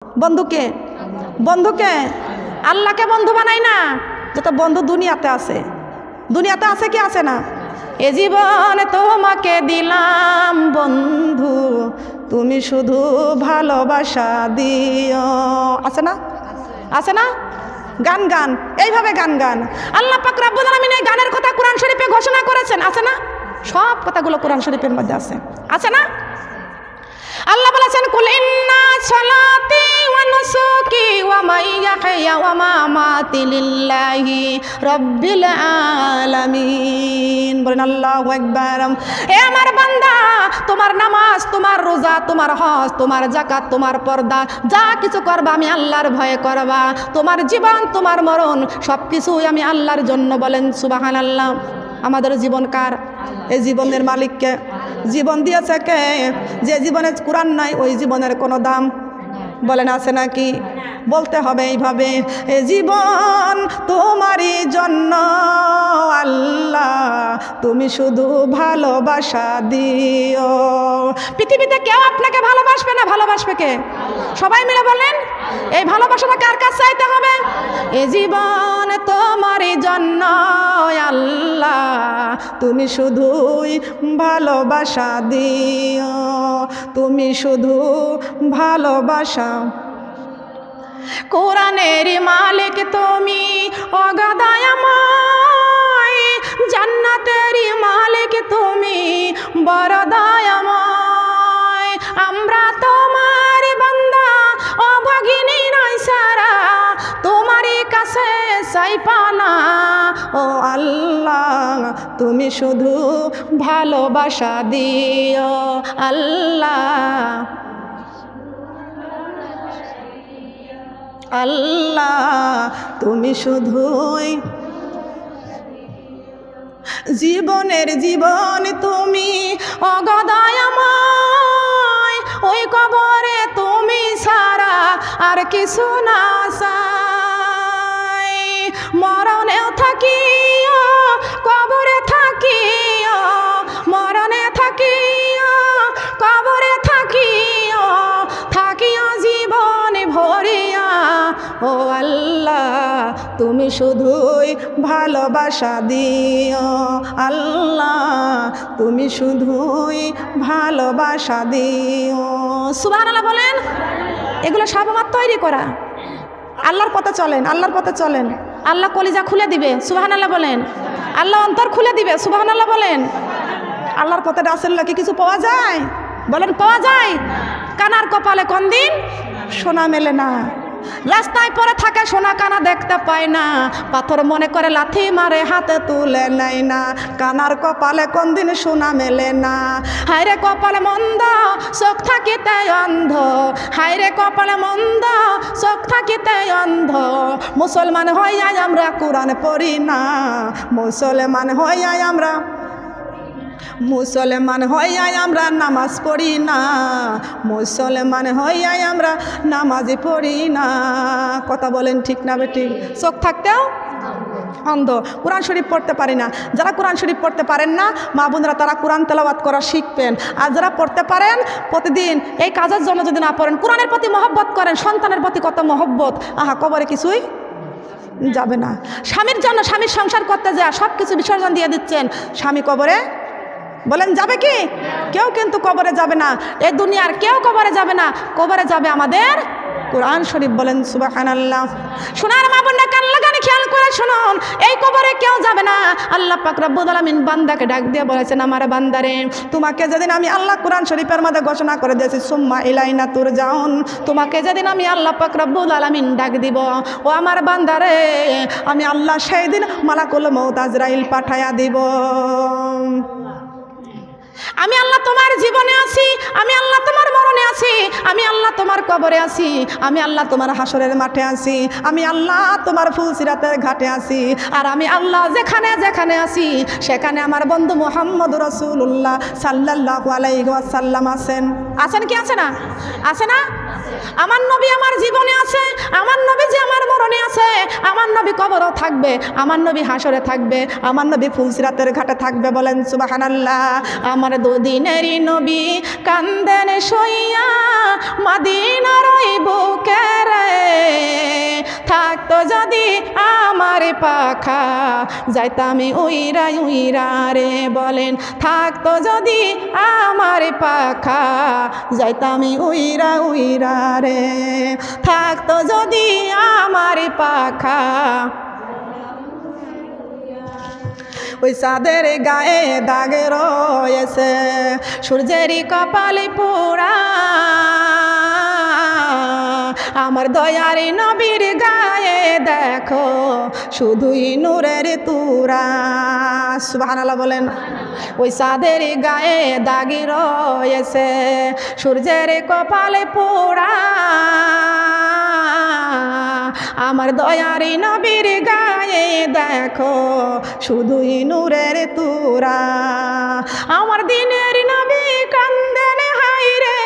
বন্ধুকে বন্ধুকে আল্লাহকে বন্ধু বানাই না, যত বন্ধু দুনিয়াতে আছে। দুনিয়াতে আছে কি আছে না? এ জীবনে তোমাকে দিলাম বন্ধু, তুমি শুধু ভালোবাসা দিও। আছে না? আছে না? গান গান এইভাবে গান গান আল্লাহ পাক রব্বুল আলামিন এই গানের কথা কোরআন শরীফে ঘোষণা করেছেন। আছে না? সব কথাগুলো কোরআন শরীফের মধ্যে আছে। আছে না? আল্লাহ বলেছেন কুল ইন্না সালাতি ওয়া নুসুকি ওয়া মাইয়াহিয়া ওয়া মামাতি লিল্লাহি রাব্বিল আলামিন। বলেন আল্লাহু আকবার। হে আমার বান্দা, তোমার নামাজ, তোমার রোজা, তোমার হজ, তোমার যাকাত, তোমার পর্দা, যা কিছু করবা আমি আল্লাহর ভয়ে করবা। তোমার জীবন, তোমার মরণ সবকিছুই আমি আল্লাহর জন্য। বলেন সুবহানাল্লাহ। আমাদের জীবন কার? এই জীবনের মালিককে। জীবন দিয়েছে কে? যে জীবনে কোরআন নাই ওই জীবনের কোনো দাম বলেন আছে নাকি? বলতে হবে এইভাবে, এ জীবন তোমারই জন্য আল্লাহ, তুমি শুধু ভালোবাসা দিও। পৃথিবীতে কেউ আপনাকে ভালোবাসবে না, ভালোবাসবে কে? সবাই মিলে বলেন, এই ভালোবাসাটা কার কাছে চাইতে হবে? এ জীবন তোমারই জন্য আল্লাহ, তুমি শুধুই ভালোবাসা দিও, তুমি শুধু ভালোবাসা। কোরআনের মালিক তুমি অগাদায়াময়, জান্নাতের মালিক তুমি বড় দয়াময়। আমরা তোমার বান্দা অভাগিনী নয় সারা, তোমারই কাছে চাই পানা ও আল্লাহ, তুমি শুধু ভালোবাসা দিও আল্লাহ। আল্লাহ তুমি শুধুই জীবনের জীবন তুমি অগদয়াময়, ওই কবরে তুমি ছাড়া আর কিছু না চাই। মরণেও থাকিও কবরে থাকিও, মরণে থাকিও কবরে থাকিও, থাকিও জীবন ভরিয়া ও আল্লাহ, তুমি শুধুই ভালোবাসা দিও আল্লাহ, তুমি শুধুই ভালোবাসা দিও। সুবহানাল্লাহ বলেন। এগুলো সব আমার তৈরি করা। আল্লাহর পথে চলেন, আল্লাহর পথে চলেন, আল্লাহ কলিজা খুলে দিবে। সুবহানাল্লাহ বলেন। আল্লাহ অন্তর খুলে দিবে। সুবহানাল্লাহ বলেন। আল্লাহর পথে রাসূলুল্লাহ কি কিছু পাওয়া যায়? বলেন পাওয়া যায়? কানার কপালে কোন দিন সোনা মেলে না, রাস্তায় পরে থাকে সোনা কানা দেখতে পায় না, পাথর মনে করে লাথি মারে হাতে তুলে নেয় না। কানার কপালে কোন দিন সোনা মেলে না। হায়রে কপালে মন্দ চোখ থাকিতে অন্ধ, হায়রে কপালে মন্দ চোখ থাকিতে অন্ধ। মুসলমান হইয়া আমরা কোরআন পড়ি না, মুসলমান হইয়া আমরা, মুসলমান হইয়া আমরা নামাজ পড়ি না, মুসলমান হইয়া আমরা নামাজ পড়ি না। কথা বলেন ঠিক না বেঠিক? চোখ থাকতেও অন্ধ, কোরআন শরীফ পড়তে পারি না। যারা কোরআন শরীফ পড়তে পারেন না মা বোনেরা, তারা কোরআন তেলাওয়াত করা শিখবেন। আর যারা পড়তে পারেন প্রতিদিন এই কাজের জন্য যদি না পড়েন, কোরআনের প্রতি মহব্বত করেন, সন্তানের প্রতি কত মহব্বত, আহা কবরে কিছুই যাবে না। স্বামীর জন্য, স্বামীর সংসার করতে যায় সব কিছু বিসর্জন দিয়ে দিচ্ছেন, স্বামী কবরে বলেন যাবে কি? কেউ কিন্তু কবরে যাবে না। এই দুনিয়ার কেউ কবরে যাবে না, কবরে যাবে আমাদের কোরআন শরীফ। বলেন সুবহানাল্লাহ। শোনার মা বোনরা কান লাগানে খেয়াল করে শুনুন, এই কবরে কেউ যাবে না। আল্লাহ পাক রব্বুল আলামিন বান্দাকে ডাক দিয়ে বলেছেন, আমার বান্দারে, তোমাকে যেদিন আমি আল্লাহ কোরআন শরীফের মধ্যে ঘোষণা করে দিয়েছি সুম্মা ইলাইনা তুরজাউন, তোমাকে যেদিন আমি আল্লাহ পাক রব্বুল আলামিন ডাক দিব, ও আমার বান্দারে, আমি আল্লাহ সেই দিন মালাকুল মউত আজরাইল পাঠায়া দিব। আমি আল্লাহ তোমার জীবনে আছি, আমি আল্লাহ তোমার মরণে আছি, আমি আল্লাহ তোমার কবরে আছি, আমি আল্লাহ তোমার হাসরের মাঠে আছি, আমি আল্লাহ তোমার ফুলসিরাতের ঘাটে আছি। আর আমি আল্লাহ যেখানে যেখানে আছি সেখানে আমার বন্ধু মুহাম্মদ রাসূলুল্লাহ সাল্লাল্লাহু আলাইহি ওয়াসাল্লাম আছেন। আছেন কি আছে না? আছে না? আমার নবী আমার জীবনে আছে, আমার নবী যে আমার মরণে আছে, আমার নবী কবরও থাকবে, আমার নবী হাসরে থাকবে, আমার নবী ফুলসিরাতের ঘাটে থাকবে। বলেন সুবহানাল্লাহ। আমার দুদিনেরই নবী কান্দেন সইয়া মদিনার ওই বুকে রে, থাকতো যদি আমার পাখা যাইতাম উইরা উইরা রে। বলেন থাকতো যদি আমার পাখা যাইতাম উইরা উইরা রে, থাকতো যদি আমার পাখা। ওই চাঁদের গায়ে দাগ রয়েছে সূর্যেরই কপালে পোড়া, আমার দয়ার নবীর গায়ে দেখো শুধুই নূরের তুরা। সুবহানাল্লাহ বলেন। ওই চাঁদের গায়ে দাগ রয়েছে সূর্যের কপালে পোড়া, আমার দয়ার নবীর গায়ে দেখো শুধুই নূরের তুরা। আমার দিনের নবী কান্দেন হায়রে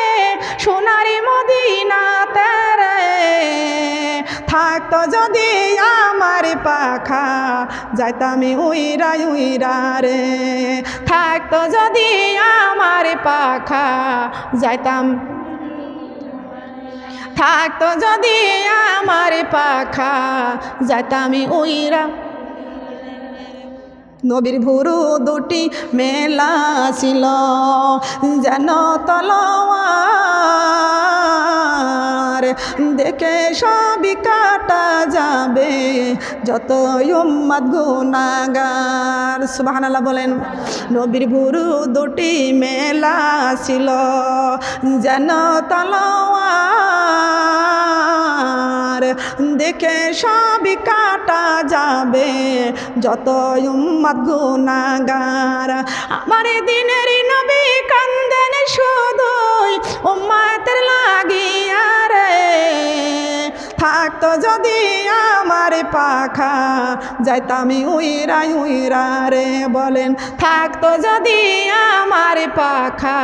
সোনার মদিনাতে রে, থাকতো যদি আমার পাখা যাইতাম উইরা উইরা রে, থাকতো যদি আমার পাখা যাইতাম, থাকতো যদি আমার পাখা যাইতাম উইরা। নবীর ভুরু দুটি মেলা ছিল যেন তলোয়ার, দেখে সবই কাটা যাবে যত উম্মত গুনাহগার। সুবহানাল্লাহ বলেন। নবীর ভুরু দুটি মেলা ছিল যেন তলোয়ার, দেখে সবই কাটা যাবে যত উম্মত গুনাহগার। আমার দিনের নবী কান্দেন শুধুই উম্মতের লাগিয়া রে, থাকতো যদি আমার পাখা যাইতাম উইরা উইরা রে। বলেন থাকতো যদি আমার পাখা,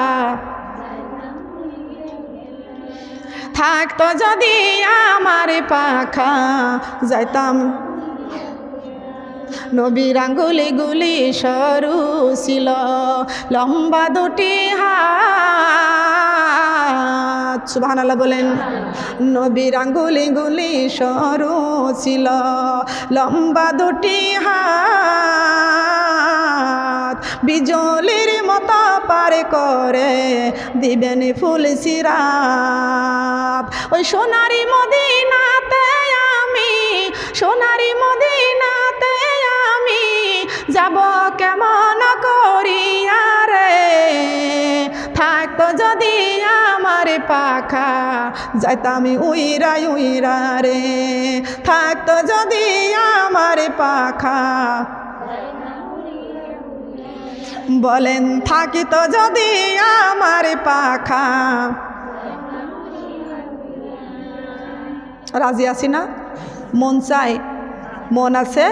থাকতো যদি আমার পাখা যাইতাম। নবীর আঙ্গুলি গুলি সরু ছিল লম্বা দুটি হাত। সুবহানাল্লাহ বলেন। নবীর আঙ্গুলি গুলি সরু ছিল লম্বা দুটি হাত, বিজলির মতো পার করে দিবেন ফুল সিরাত। ওই সোনারি মদিনাতে আমি, সোনারি মদিনাতে আমি যাব কেমন করিয়া রে, থাকতো যদি আমার পাখা যাইতাম উইরা উইরা রে, থাকতো যদি আমার পাখা। বলেন থাকিত যদি আমার পাখা। রাজি আছি না? মন চাই, মন আছে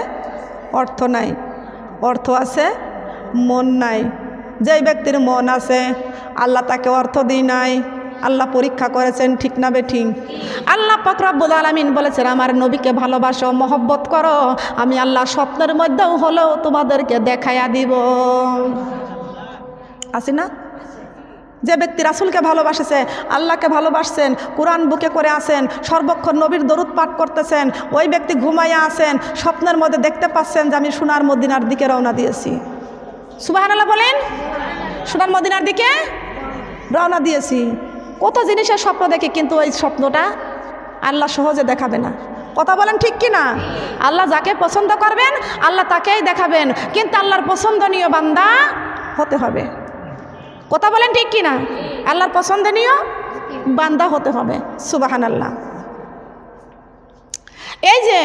অর্থ নাই, অর্থ আছে মন নাই। যেই ব্যক্তির মন আছে আল্লাহ তাকে অর্থ দিই নাই, আল্লাহ পরীক্ষা করেছেন, ঠিক না বেঠিক? আল্লাহ পাক রব্বুল আলামিন বলেছেন আমার নবীকে ভালোবাসো, মহব্বত করো, আমি আল্লাহ স্বপ্নের মধ্যেও হলেও তোমাদেরকে দেখাইয়া দিব। আছে না? যে ব্যক্তি রাসূলকে ভালোবাসেছে, আল্লাহকে ভালোবাসছেন, কোরআন বুকে করে আছেন, সর্বক্ষণ নবীর দরুদ পাঠ করতেছেন, ওই ব্যক্তি ঘুমাইয়া আছেন, স্বপ্নের মধ্যে দেখতে পাচ্ছেন যে আমি সোনার মদিনার দিকে রওনা দিয়েছি। সুবহানাল্লাহ বলেন। সোনার মদিনার দিকে রওনা দিয়েছি। কত জিনিসের স্বপ্ন দেখি, কিন্তু ওই স্বপ্নটা আল্লাহ সহজে দেখাবে না। কথা বলেন ঠিক কি না? আল্লাহ যাকে পছন্দ করবেন আল্লাহ তাকেই দেখাবেন, কিন্তু আল্লাহর পছন্দনীয় বান্দা হতে হবে। কথা বলেন ঠিক কি না? আল্লাহর পছন্দনীয় বান্দা হতে হবে। সুবহানাল্লাহ। এই যে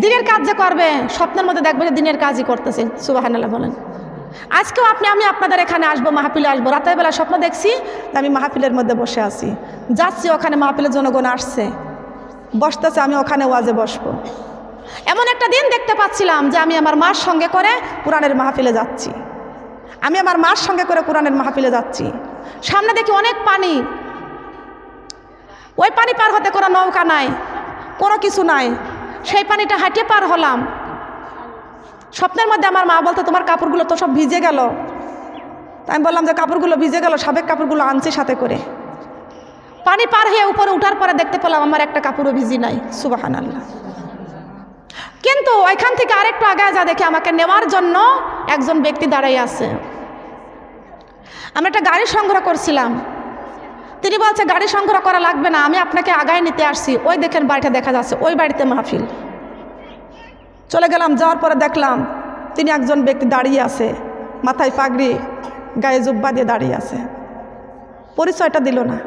দিনের কাজ যে করবে, স্বপ্নের মধ্যে দেখবে যে দিনের কাজই করতেছে। সুবহানাল্লাহ বলেন। আজকেও আমি আপনাদের এখানে আসবো, মাহফিলে আসবো, রাতের বেলা স্বপ্ন দেখছি আমি মাহফিলের মধ্যে বসে আছি, যাচ্ছি ওখানে মাহফিলের জনগণ আসছে, বসতেছে, আমি ওখানে ওয়াজে বসবো। এমন একটা দিন দেখতে পাচ্ছিলাম যে আমি আমার মার সঙ্গে করে কোরআনের মাহফিলে যাচ্ছি, আমি আমার মার সঙ্গে করে কোরআনের মাহফিলে যাচ্ছি। সামনে দেখি অনেক পানি, ওই পানি পার হতে কোনো নৌকা নাই, কোনো কিছু নাই, সেই পানিটা হাঁটিয়ে পার হলাম। স্বপ্নের মধ্যে আমার মা বলতো তোমার কাপড়গুলো তো সব ভিজে গেল। তাই আমি বললাম যে কাপড়গুলো ভিজে গেল, সাবেক কাপড়গুলো আনছি সাথে করে। পানি পার হয়ে উপরে উঠার পরে দেখতে পেলাম আমার একটা কাপড়ও ভিজি নাই। সুবহানাল্লাহ। কিন্তু ওইখান থেকে আরেকটু আগায় যা দেখে আমাকে নেওয়ার জন্য একজন ব্যক্তি দাঁড়াই আছে। আমি একটা গাড়ি সংগ্রহ করছিলাম, তিনি বলছে গাড়ি সংগ্রহ করা লাগবে না, আমি আপনাকে আগায় নিতে আসছি। ওই দেখেন বাড়িটা দেখা যাচ্ছে, ওই বাড়িতে মাহফিল। চলে গেলাম, যাওয়ার পরে দেখলাম তিনি একজন ব্যক্তি দাঁড়িয়ে আছে, মাথায় পাগড়ি, গায়ে জুব্বা দিয়ে দাঁড়িয়ে আছে। পরিচয়টা দিল না,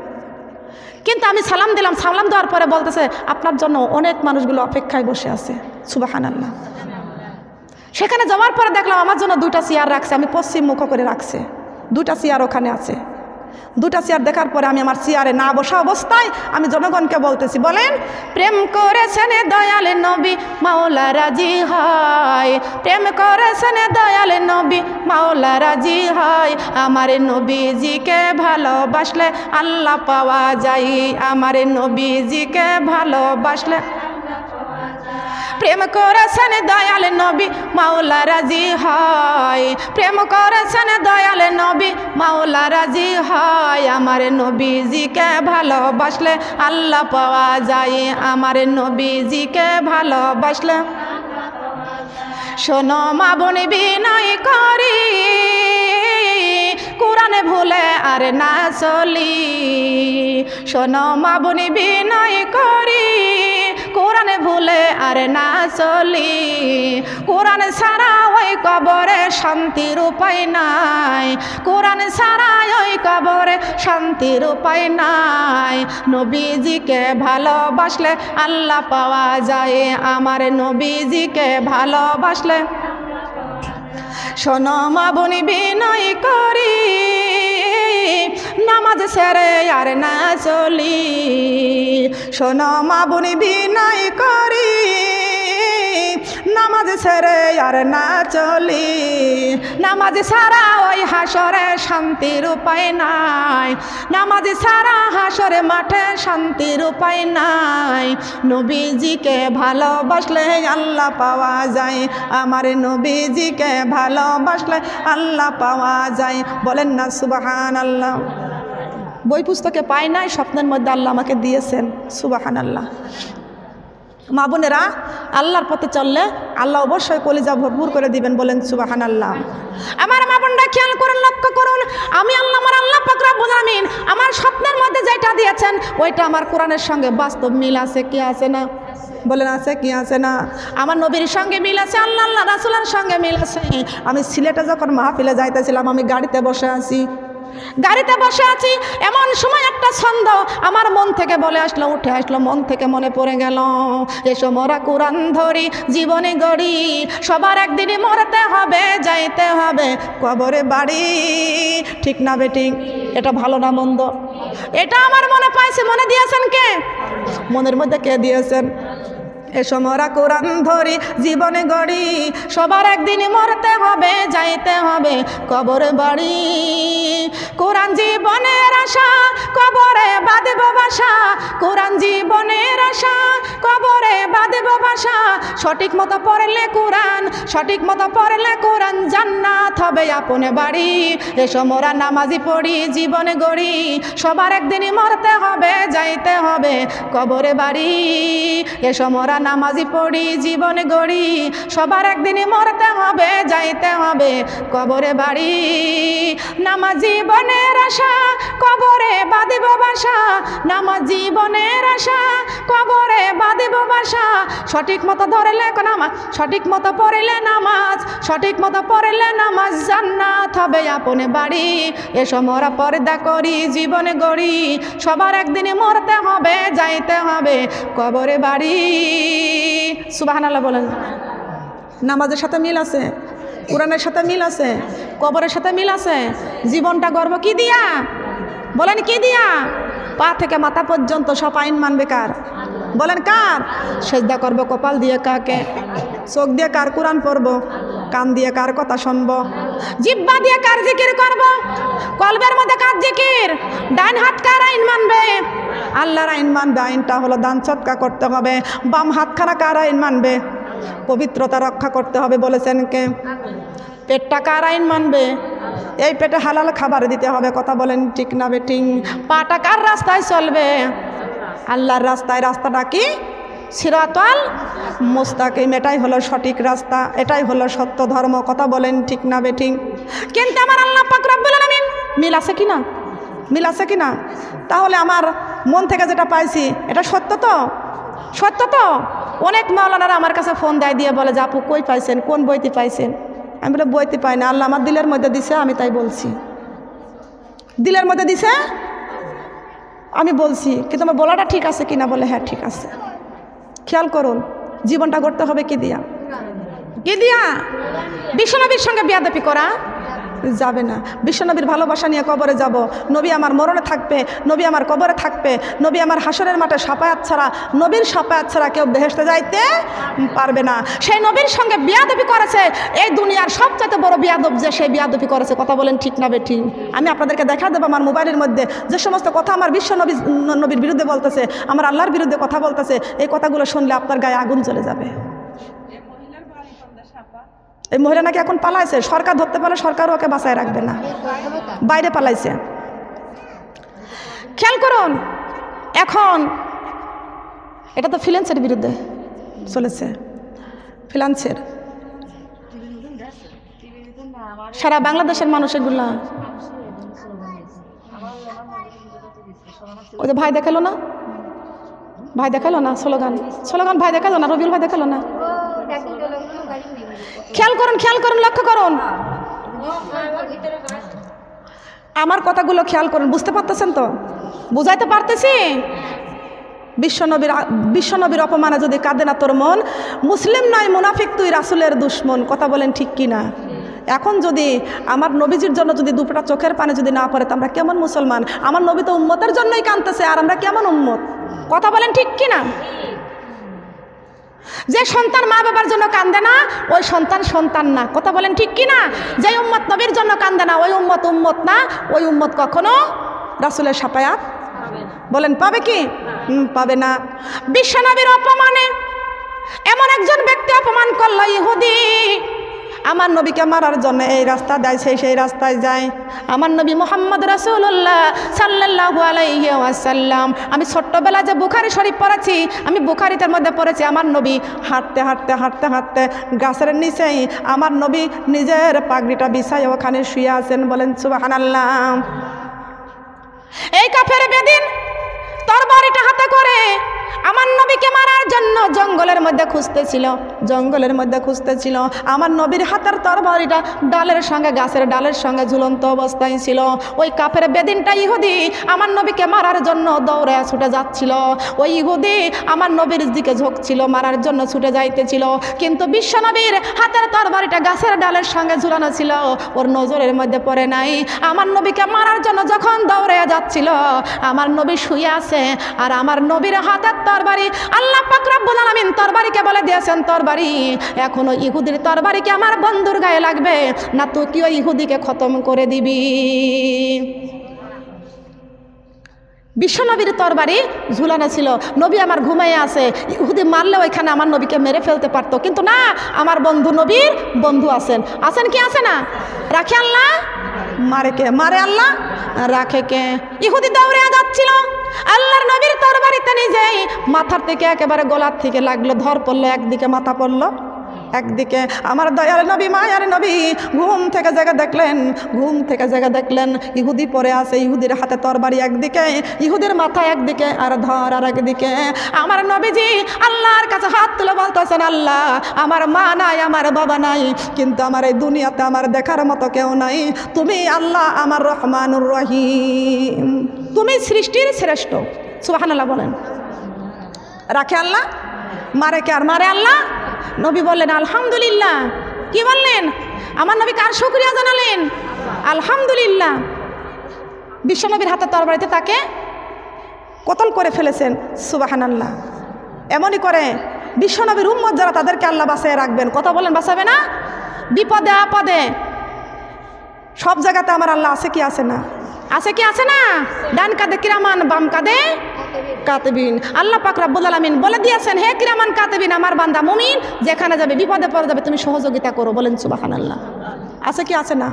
কিন্তু আমি সালাম দিলাম। সালাম দেওয়ার পরে বলতেছে আপনার জন্য অনেক মানুষগুলো অপেক্ষায় বসে আছে। সুবহানাল্লাহ। সেখানে যাওয়ার পরে দেখলাম আমার জন্য 2টা চেয়ার রাখছে, আমি পশ্চিম মুখ করে রাখছে। 2টা চেয়ার ওখানে আছে। 2টা চেয়ার দেখার পরে আমি আমার চেয়ারে না বসা অবস্থায় আমি জনগণকে বলতেছি, বলেন প্রেম করেছেন দয়াল নবী মাওলা রাজি হয়, প্রেম করেছেন দয়াল নবী মাওলা রাজি হয়। আমার নবীজিকে ভালোবাসলে আল্লাহ পাওয়া যায়, আমার নবীজিকে ভালোবাসলে। প্রেম করেছেন দয়াল নবী মাওলা রাজি হয়, প্রেম করেছেন দয়াল নবী মাওলা রাজি হয়। আমার নবীজিকে ভালোবাসলে আল্লাহ পাওয়া যায়, আমার নবীজিকে ভালোবাসলে। শোনো মা বোন বিনয় করি, কোরআনে ভুলে আর না চলি। শোনো মা বোন বিনয় করি, কোরআনে ভুলে আর না চলি। কোরআন ছাড়া ওই কবরে শান্তির উপায় নাই, কোরআন ছাড়া ওই কবরে শান্তির উপায় নাই। নবীজিকে ভালোবাসলে আল্লাহ পাওয়া যায়, আমার নবীজিকে ভালোবাসলে। শোনো মা বোন বিনয় করি, নামাজ ছেড়ে আর না চলি। শোনো মা বোন বিনয় করি, নামাজ ছেড়ে আর না চলি। নামাজ ছাড়া ওই হাসরে শান্তির উপায় নাই, নামাজ ছাড়া হাসরে মাঠে শান্তির উপায় নাই। নবীজিকে ভালোবাসলে আল্লাহ পাওয়া যায়, আমার নবীজিকে ভালোবাসলে আল্লাহ পাওয়া যায়। বলেন না সুবহানাল্লাহ। বই পুস্তকে পাই নাই, স্বপ্নের মধ্যে আল্লাহ আমাকে দিয়েছেন। সুবহানাল্লাহ। মা বোনেরা, আল্লাহর পথে চললে আল্লাহ অবশ্যই কলিজা ভরপুর করে দিবেন। বলেন সুবহানাল্লাহ। আমার মা বোনরা খেয়াল করুন, লক্ষ্য করুন, আমি আমার আল্লাহ পাক রব্বুল আমিন আমার স্বপ্নের মধ্যে যেটা দিয়েছেন ওইটা আমার কোরআনের সঙ্গে বাস্তব মিল আছে কি আছে না? বলেন আছে কি আছে না? আমার নবীর সঙ্গে মিল আছে, আল্লাহ রাসূলের সঙ্গে মিল আছে। আমি সিলেটে যখন মাহফিলে যাইতেছিলাম, আমি গাড়িতে বসে আছি, এমন সময় একটা ছন্দ আমার মন থেকে বলে আসলো, উঠে আসলো, মন থেকে মনে পড়ে গেল। এসো মোরা কোরআন ধরি জীবনে গড়ি, সবার একদিনই মরতে হবে, যাইতে হবে কবরে বাড়ি। ঠিক না বেঠিক? এটা ভালো না মন্দ? এটা আমার মনে পাইছে। মনে দিয়েছেন কে? মনের মধ্যে কে দিয়েছেন? এসো মোরা কোরআন ধরি জীবনে গড়ি, সবার একদিনই মরতে হবে, যাইতে হবে কবরে বাড়ি। কোরআন জীবনের আশা, কবরে বাঁধব বাসা, কোরআন জীবনের আশা, কবরে বাঁধব বাসা। সঠিক মতো পড়লে কোরআন, সঠিক মতো পড়লে কোরআন, জান্নাত হবে আপন বাড়ি। এসো মোরা নামাজি পড়ি জীবনে গড়ি, সবার একদিনই মরতে হবে, যাইতে হবে কবরে বাড়ি। এসো মোরা নামাজি পড়ি জীবনে গড়ি, সবার একদিনই মরতে হবে, যাইতে হবে কবরে বাড়ি। নামাজ জীবনের আশা, কবরে বাঁধিব বাসা, নামাজ জীবনের আশা, কবরে বাঁধিব বাসা। সঠিক মতো ধরলে নামাজ, সঠিক মতো পড়লে নামাজ, সঠিক মতো পড়লে নামাজ, জান্নাত হবে আপন বাড়ি। এসো মোরা পর্দা করি জীবনে গড়ি, সবার একদিনই মরতে হবে, যাইতে হবে কবরে বাড়ি। সুবহানাল্লাহ বলেন। নামাজের সাথে মিল আছে, কোরআনের সাথে মিল আছে, কবরের সাথে মিল আছে। জীবনটা গর্ব কি দিয়া? বলেন কি দিয়া? পা থেকে মাথা পর্যন্ত সব আইন মানবে কার? বলেন কার? সেজদা করব কপাল দিয়ে কাকে? চোখ দিয়ে কার কোরআন পড়ব? কান দিয়ে কার কথা শুনব? জিহ্বা দিয়ে কার জিকির করব? কলবের মধ্যে কার জিকির? ডান হাত কার আইন মানবে? আল্লাহর আইন মানবে, আইনটা হলো দান সদকা করতে হবে। বাম হাতখানা কার আইন মানবে? পবিত্রতা রক্ষা করতে হবে বলেছেন কে? পেটটা কার আইন মানবে? এই পেটে হালাল খাবার দিতে হবে। কথা বলেন ঠিক না বেঠিক? পাটা কার রাস্তায় চলবে? আল্লাহর রাস্তায়। রাস্তাটা কি? সিরাতাল মুস্তাকিম। এটাই হলো সঠিক রাস্তা, এটাই হলো সত্য ধর্ম। কথা বলেন ঠিক না বেঠিক? কিন্তু আমার আল্লাহ পাক রব্বুল আলামিন মিল আছে কিনা? মিল আছে কিনা? তাহলে আমার মন থেকে যেটা পাইছি এটা সত্য তো? সত্য তো? অনেক মাওলানারা আমার কাছে ফোন দেয়, দিয়ে বলে যে আপু কই পাইছেন, কোন বইতে পাইছেন? আমি বলে বইতে পাই না, আল্লাহ আমার দিলের মধ্যে দিছে, আমি তাই বলছি। দিলের মধ্যে দিছে আমি বলছি, কিন্তু আমার বলাটা ঠিক আছে কিনা? বলে হ্যাঁ ঠিক আছে। খেয়াল করুন, জীবনটা গড়তে হবে কি দিয়া? কি দিয়া? বিশ্বনবীর সঙ্গে বিয়াদপি করা যাবে না। বিশ্বনবীর ভালোবাসা নিয়ে কবরে যাব। নবী আমার মরণে থাকবে, নবী আমার কবরে থাকবে, নবী আমার হাসরের মাঠে সাফায়াত ছাড়া, নবীর সাফায়াত ছাড়া কেউ বেহেশতে যাইতে পারবে না। সেই নবীর সঙ্গে বিয়াদপি করেছে এই দুনিয়ার সবচেয়ে বড় বিয়াদব, যে সেই বিয়াদপি করেছে। কথা বলেন ঠিক না বেঠিক? আমি আপনাদেরকে দেখা দেবো আমার মোবাইলের মধ্যে যে সমস্ত কথা আমার নবীর বিরুদ্ধে বলতেছে, আমার আল্লাহর বিরুদ্ধে কথা বলতেছে, এই কথাগুলো শুনলে আপনার গায়ে আগুন চলে যাবে। এই মহিলা নাকি এখন পালাইছে, সরকার ধরতে পারলে সরকারও ওকে বাঁচায় রাখবে না, বাইরে পালাইছে। খেয়াল করুন, এখন এটা তো ফ্রিল্যান্সের বিরুদ্ধে চলেছে। ফ্রিল্যান্সের সারা বাংলাদেশের মানুষ এগুলা, ওই যে ভাই দেখালো না, ভাই দেখালো না স্লোগান, স্লোগান ভাই দেখালো না, রবিউল ভাই দেখালো না। খেয়াল করুন, খেয়াল করুন, লক্ষ্য করুন আমার কথাগুলো, খেয়াল করুন। বুঝতে পারতেছেন তো? বুঝাইতে পারতেছি? বিশ্বনবীর অপমানে যদি কাঁদে না তোর মন, মুসলিম নয় মুনাফিক তুই, রাসূলের দুশমন। কথা বলেন ঠিক কি না? এখন যদি আমার নবীজির জন্য যদি দুপোটা চোখের পানি যদি না পড়ে, তো আমরা কেমন মুসলমান? আমার নবী তো উম্মতের জন্যই কাঁদতেছে, আর আমরা কেমন উম্মত? কথা বলেন ঠিক কি না? যে সন্তান মা বাবার জন্য কান্দে না, ওই সন্তান সন্তান না। কথা বলেন ঠিক কি না? যে উম্মত নবীর জন্য কান্দে না, ওই উম্মত উম্মত না। ওই উম্মত কখনো রাসূলের শাফায়াত বলেন পাবে কি? পাবে না। বিশ্বনবীর অপমানে এমন একজন ব্যক্তি অপমান করলো, ইহুদি। আমার নবীকে মারার জন্য এই রাস্তা দেয়, সেই রাস্তায় যায়। আমার নবী মুহাম্মদ রাসূলুল্লাহ সাল্লাল্লাহু আলাইহি ওয়াসাল্লাম, আমি ছোট্টবেলায় যে বুখারী শরীফ পড়েছি, আমি বুখারীর মধ্যে পড়েছি, আমার নবী হাঁটতে হাঁটতে হাঁটতে হাঁটতে গাছের নিচেই আমার নবী নিজের পাগড়িটা বিছায় ওখানে শুয়ে আছেন। বলেন সুবহানাল্লাহ। এই কাফের বেদিন তরবারিটা হাতে করে আমার নবীকে মারার জন্য জঙ্গলের মধ্যে খুঁজতেছিল, জঙ্গলের মধ্যে খুঁজতেছিল। আমার নবীর হাতের তরবারিটা ডালের সঙ্গে, গাছের ডালের সঙ্গে ঝুলন্ত অবস্থায় ছিল। ওই কাফের বেদিনটা ইহুদি আমার নবীকে মারার জন্য দৌড়ে ছুটে যাচ্ছিল। ওই ইহুদি আমার নবীর দিকে ঝোঁকছিল, মারার জন্য ছুটে যাইতেছিল। কিন্তু বিশ্বনবীর হাতের তরবারিটা গাছের ডালের সঙ্গে ঝুলানো ছিল, ওর নজরের মধ্যে পড়ে নাই। আমার নবীকে মারার জন্য যখন দৌড়ে যাচ্ছিল, আমার নবী শুয়ে আছে, আর আমার নবীর হাতের তরবারি আল্লাহ পাক রব্বুল আলামিন তরবারিকে বলে দিয়েছেন, তরবারি এখনো ইহুদির তরবারিকে আমার বন্ধুর গায়ে লাগবে না, তুই কি ওই ইহুদিকে খতম করে দিবি? বিশ্বনবীর তরবারি ঝুলানো ছিল, নবী আমার ঘুমাইয়ে আছে। ইহুদি মারলে ওইখানে আমার নবীকে মেরে ফেলতে পারতো, কিন্তু না, আমার বন্ধু নবীর বন্ধু আছেন। আছেন কি আছে না? রাখে আল্লাহ, মারে কে? মারে আল্লাহ, রাখে কে? ইহুদি দৌড়ে যাচ্ছিল, আল্লাহর নবীর তরবারিতে নিজেই মাথার থেকে একেবারে গলার থেকে লাগলো, ধর পড়লো, একদিকে মাথা পড়লো, একদিকে আমার দয়ার নবী মায়ার নবী ঘুম থেকে জেগে দেখলেন, ঘুম থেকে জেগে দেখলেন ইহুদি পড়ে আছে, ইহুদির হাতে তরবারি একদিকে, ইহুদির মাথা একদিকে, আর ধর আর একদিকে। আমার নবীজি আল্লাহর কাছে হাত তুলে বলতেছেন, আল্লাহ আমার মা নাই, আমার বাবা নাই, কিন্তু আমার এই দুনিয়াতে আমার দেখার মতো কেউ নাই। তুমি আল্লাহ আমার রহমানুর রহিম, তুমি সৃষ্টির শ্রেষ্ঠ। সুবহানাল্লাহ বলেন। রাখে আল্লাহ, মারে কে? আর মারে আল্লাহ। নবী বললেন আলহামদুলিল্লাহ। কি বললেন? আমার নবী কার শুকরিয়া জানালেন? আলহামদুলিল্লাহ। বিশ্বনবীর হাতে তরবারিতে তাকে কতল করে ফেলেছেন। সুবহানাল্লাহ। এমনই করে বিশ্বনবীর উম্মত যারা, তাদেরকে আল্লাহ বাঁচিয়ে রাখবেন। কথা বলেন, বাঁচাবে না? বিপদে আপদে সব জায়গাতে আমার আল্লাহ আছে কি আছে না? আছে কি আছে না? ডান কাঁধে কিরামান, বাম কাঁধে কাতিবিন। আল্লাহ পাক রব্বুল আলামিন বলে দিয়েছেন, হে কিরামান কাতিবিন, আমার বান্দা মুমিন যেখানে যাবে, বিপদে পড়ে যাবে, তুমি সহযোগিতা করো। বলেন সুবহানাল্লাহ। আছে কি আছে না?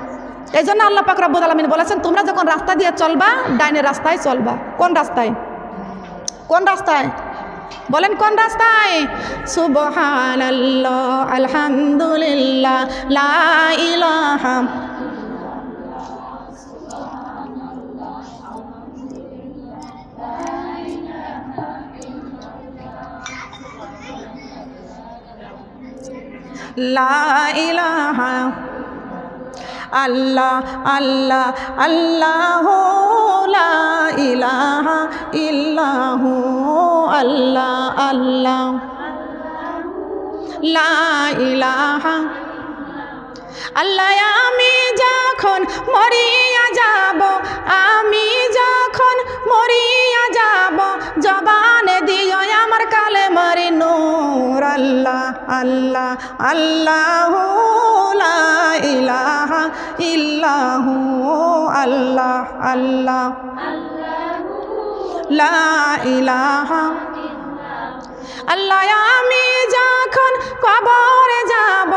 এই জন্য আল্লাহ পাক রব্বুল আলামিন বলেছেন, তোমরা যখন রাস্তা দিয়ে চলবা, ডাইনের রাস্তায় চলবা। কোন রাস্তায়? কোন রাস্তায়? বলেন কোন রাস্তায়? সুবহানাল্লাহ, আলহামদুলিল্লাহ, লা ইলাহা লা ইলাহা আল্লাহ আল্লাহ আল্লাহ লা ইলাহা ইল্লাহু আল্লাহ আল্লাহ লা ইলাহা আল্লাহ। আমি যখন মরিয়া যাব, আমি যখন মরিয়া যাব, জবানে দিও আমার কালেমার নূর। আল্লাহ আল্লাহ আল্লাহ লা ইলাহা ইল্লাহু আল্লাহ আল্লাহ লা ইলাহা আল্লাহ। আমি যখন কবরে যাব,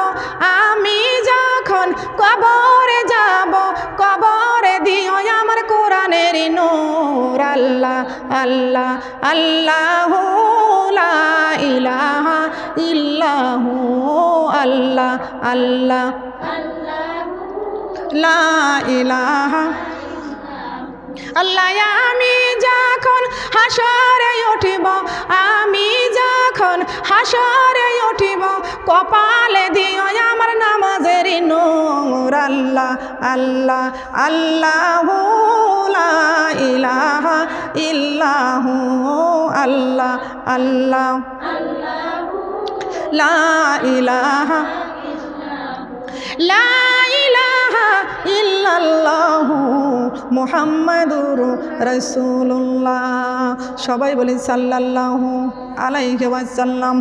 আমি যখন কবরে যাব, কবরে দিও আমার কোরআনের নূর। আল্লাহ আল্লাহ আল্লাহ লা ইলাহা ইল্লাহু আল্লাহ আল্লাহ লা ইলাহা আল্লাহ। আমি যখন হাসরে উঠিব, আমি যখন হাসরে উঠিব, কপালে দিও আমার নামাজের নূর। আল্লাহ আল্লাহ আল্লাহ লা ইলাহা ইল্লাহু আল্লাহ আল্লাহ লা ইলাহা লা ইলাহা ইল্লাল্লাহু মুহাম্মাদুর রাসূলুল্লাহ। সবাই বলেন সাল্লাল্লাহু আলাইহি ওয়াসাল্লাম।